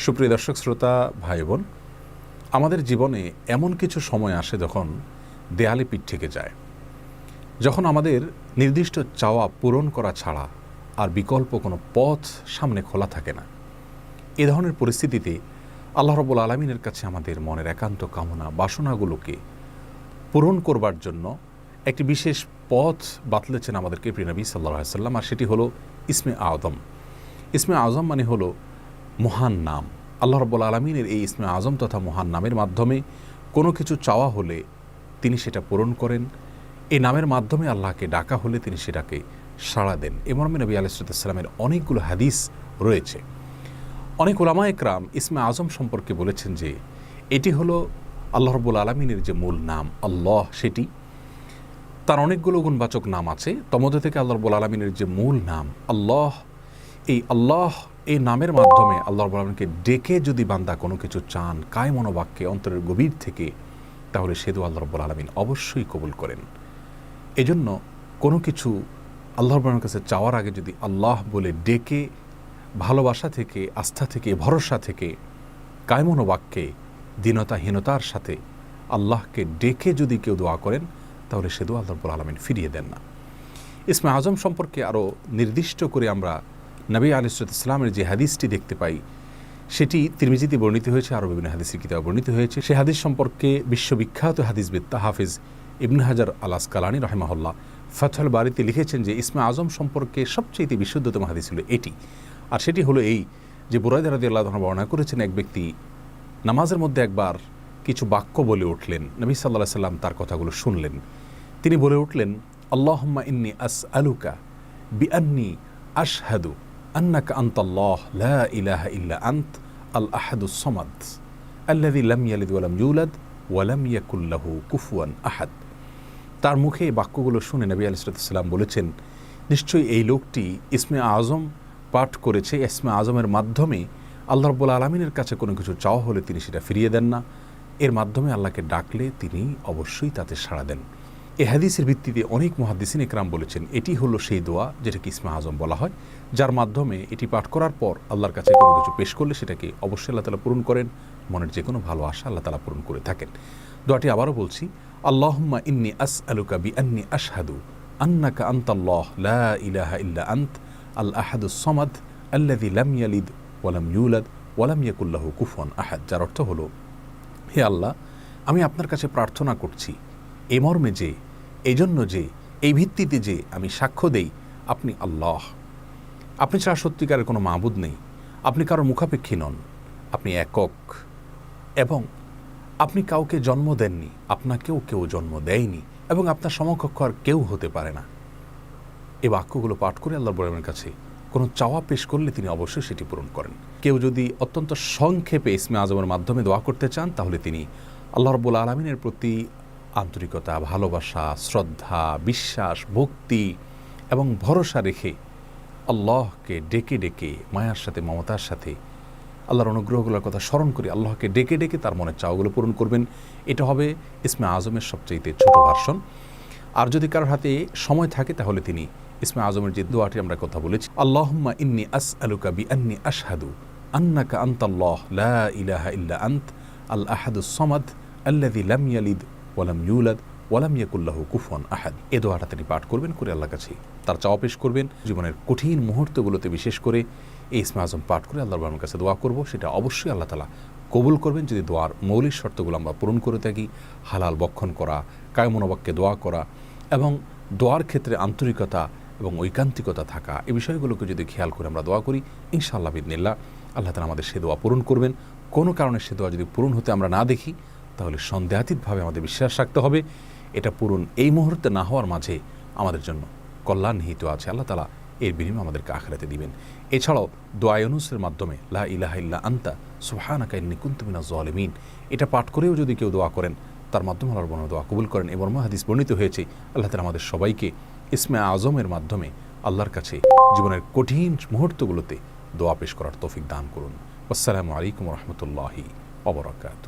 সুপ্রিয় দর্শক শ্রোতা ভাই বোন, আমাদের জীবনে এমন কিছু সময় আসে যখন দেয়ালে পিঠ থেকে যায়, যখন আমাদের নির্দিষ্ট চাওয়া পূরণ করা ছাড়া আর বিকল্প কোনো পথ সামনে খোলা থাকে না। এ ধরনের পরিস্থিতিতে আল্লাহ রাব্বুল আলামিনের কাছে আমাদের মনের একান্ত কামনা বাসনাগুলোকে পূরণ করবার জন্য একটি বিশেষ পথ বাতলেছেন আমাদেরকে প্রিয় নবী সাল্লাল্লাহু আলাইহি ওয়াসাল্লাম, আর সেটি হলো ইসমে আযম। ইসমে আযম মানে হলো মহান নাম। আল্লাহ রাব্বুল আলামিনের এই ইসমে আযম তথা মহান নামের মাধ্যমে কোনো কিছু চাওয়া হলে তিনি সেটা পূরণ করেন। এই নামের মাধ্যমে আল্লাহকে ডাকা হলে তিনি সেটাকে সাড়া দেন। এ মর্মে নবী আলাইহিস সালামের অনেকগুলো হাদিস রয়েছে। অনেক উলামায়ে কেরাম ইসমে আযম সম্পর্কে বলেছেন যে এটি হলো আল্লাহ রাব্বুল আলামিনের যে মূল নাম আল্লাহ, সেটি তার অনেকগুলো গুণবাচক নাম আছে। তমধ্যে থেকে আল্লাহ রাব্বুল আলামিনের যে মূল নাম আল্লাহ, এই আল্লাহ এই নামের মাধ্যমে আল্লাহ রাব্বুল আলামিনকে ডেকে যদি বান্দা কোনো কিছু চান কায় মনোবাক্যে অন্তরের গভীর থেকে, তাহলে সে দোয়া আল্লাহ রাব্বুল আলামিন অবশ্যই কবুল করেন। এজন্য কোনো কিছু আল্লাহ রাব্বুল আলামিনের কাছে চাওয়ার আগে যদি আল্লাহ বলে ডেকে ভালোবাসা থেকে, আস্থা থেকে, ভরসা থেকে, কায় মনোবাক্যে দীনতাহীনতার সাথে আল্লাহকে ডেকে যদি কেউ দোয়া করেন, তাহলে সে দোয়া আল্লাহ রাব্বুল আলামিন ফিরিয়ে দেন না। ইসমে আযম সম্পর্কে আরও নির্দিষ্ট করে আমরা নবী আলাইহিস সালামের যে হাদিসটি দেখতে পাই, সেটি তিরমিজিতে বর্ণিত হয়েছে, আরও বিভিন্ন হাদিসের কিতাবে বর্ণিত হয়েছে। সে হাদিস সম্পর্কে বিশ্ববিখ্যাত হাদিসবিদ হাফিজ ইবনে হাজার আল আসকালানী রাহিমাহুল্লাহ ফাতহুল বারীতে লিখেছেন যে ইসমে আযম সম্পর্কে সবচেয়ে বিশুদ্ধতম হাদিস হলো এটি। আর সেটি হলো এই যে বুরায়দা রাদিয়াল্লাহু আনহু বর্ণনা করেছেন, এক ব্যক্তি নামাজের মধ্যে একবার কিছু বাক্য বলে উঠলেন। নবী সাল্লাল্লাহু আলাইহি সাল্লাম তার কথাগুলো শুনলেন। তিনি বলে উঠলেন, আল্লাহুম্মা ইন্নী আসআলুকা বিআন্নী আশহাদু আন্নাকা আনতাল্লাহ লা ইলাহা ইল্লা আনত আল আহাদুস সামাদ আল্লাযী লাম ইয়ালিদ ওয়া লাম ইউলাদ ওয়া লাম ইয়াকুল লাহু কুফুয়ান আহাদ। তার মুখে এই বাক্যগুলো শুনে নবী আলাইহিস সালাম বলেছেন, নিশ্চয়ই এই লোকটি ইসমে আযম পাঠ করেছে। ইসমে আযমের মাধ্যমে আল্লাহ রাব্বুল আলামিনের কাছে কোনো কিছু চাওয়া হলে তিনি সেটা ফিরিয়ে দেন না। এর মাধ্যমে আল্লাহকে ডাকলে তিনি অবশ্যই তাতে সাড়া দেন। এই হাদিসের ভিত্তিতে অনেক মুহাদ্দিসিন ইকরাম বলেছেন এটি হলো সেই দোয়া যেটাকে ইসমে আযম বলা হয়, যার মাধ্যমে এটি পাঠ করার পর আল্লাহর কাছে কোনো কিছু পেশ করলে সেটাকে অবশ্যই আল্লাহ তাআলা পূরণ করেন। মনের যে কোনো ভালো আশা আল্লাহ তাআলা পূরণ করে থাকেন। দোয়াটি আবারও বলছি, আল্লাহুম্মা ইন্নী আসআলুকা বিআন্নী আশহাদু আন্নাকা আনতাল্লাহ লা ইলাহা ইল্লা আনত আল আহাদুস সামাদ আল্লাযী লাম ইয়ালিদ ওয়া লাম ইউলাদ ওয়া লাম ইয়াকুল লাহু কুফুয়ান আহাদ। যার অর্থ হলো, হে আল্লাহ, আমি আপনার কাছে প্রার্থনা করছি এই মর্মে যে, এই জন্য যে, এই ভিত্তিতে যে আমি সাক্ষ্য দেই আপনি আল্লাহ, আপনি ছাড়া সত্যিকারের কোনো মাবুদ নেই, আপনি কারোর মুখাপেক্ষী নন, আপনি একক, এবং আপনি কাউকে জন্ম দেননি, আপনাকেও কেউ জন্ম দেয়নি, এবং আপনার সমকক্ষ আর কেউ হতে পারে না। এই বাক্যগুলো পাঠ করে আল্লাহ রাব্বুল আলামিনের কাছে কোনো চাওয়া পেশ করলে তিনি অবশ্যই সেটি পূরণ করেন। কেউ যদি অত্যন্ত সংক্ষেপে ইসমে আযমের মাধ্যমে দোয়া করতে চান, তাহলে তিনি আল্লাহ রাব্বুল আলামিনের প্রতি আন্তরিকতা, ভালোবাসা, শ্রদ্ধা, বিশ্বাস, ভক্তি এবং ভরসা রেখে আল্লাহকে ডেকে ডেকে মায়ার সাথে, মমতার সাথে, আল্লাহর অনুগ্রহগুলোর কথা স্মরণ করে আল্লাহকে ডেকে ডেকে তার মনের চাওয়াগুলো পূরণ করবেন। এটা হবে ইসমে আযমের সবচেয়ে ছোট ভার্সন। আর যদি কারোর হাতে সময় থাকে, তাহলে তিনি ইসমে আযমের যে দোয়াটি আমরা কথা বলেছি, আল্লাহুম্মা ইন্নী আসআলুকা বিআন্নী আশহাদু আন্নাকা আনতাল্লাহ লা ইলাহা ইল্লা আনত আল আহাদুস সামাদ আল্লাযী লাম ইয়ালিদ ওয়া লাম ইউলাদ ওয়া লাম ইয়াকুল লাহু কুফুয়ান আহাদ। এই দোয়াটা তিনি পাঠ করবেন, করে আল্লাহর কাছে তার চাওয়া পেশ করবেন। জীবনের কঠিন মুহূর্তগুলোতে বিশেষ করে এই ইসমে আযম পাঠ করে আল্লাহর রাব্বুল কাছে দোয়া করব, সেটা অবশ্যই আল্লাহ তাআলা কবুল করবেন যদি দোয়ার মৌলিক শর্তগুলো আমরা পূরণ করে থাকি। হালাল বক্ষণ করা, কায় মনোবাক্যে দোয়া করা এবং দোয়ার ক্ষেত্রে আন্তরিকতা এবং ঐকান্তিকতা থাকা, এই বিষয়গুলোকে যদি খেয়াল করে আমরা দোয়া করি, ইনশাআল্লাহ বিইذনিল্লাহ আল্লাহ তাআলা আমাদের সে দোয়া পূরণ করবেন। কোনো কারণে সে দোয়া যদি পূরণ হতে আমরা না দেখি, তাহলে সন্দেহাতীতভাবে আমাদের বিশ্বাস রাখতে হবে এটা পূরণ এই মুহূর্তে না হওয়ার মাঝে আমাদের জন্য কল্যাণ নিহিত আছে। আল্লাহ তাআলা এর বিনিময়ে আমাদেরকে আখিরাতে দিবেন। এছাড়াও দোয়া ইউনুসের মাধ্যমে লা ইলাহা ইল্লা আনতা সুবহানাকা ইন্নী কুনতু মিনাজ জালিমিন, এটা পাঠ করেও যদি কেউ দোয়া করেন, তার মাধ্যমে আল্লাহর বর্ণনা দোয়া কবুল করেন। এবং হাদিস বর্ণিত হয়েছে, আল্লাহ তাআলা আমাদের সবাইকে ইসমে আযমের মাধ্যমে আল্লাহর কাছে জীবনের কঠিন মুহূর্তগুলোতে দোয়া পেশ করার তৌফিক দান করুন। আসসালামু আলাইকুম ওয়া রাহমাতুল্লাহি ওয়া বারাকাতুহু।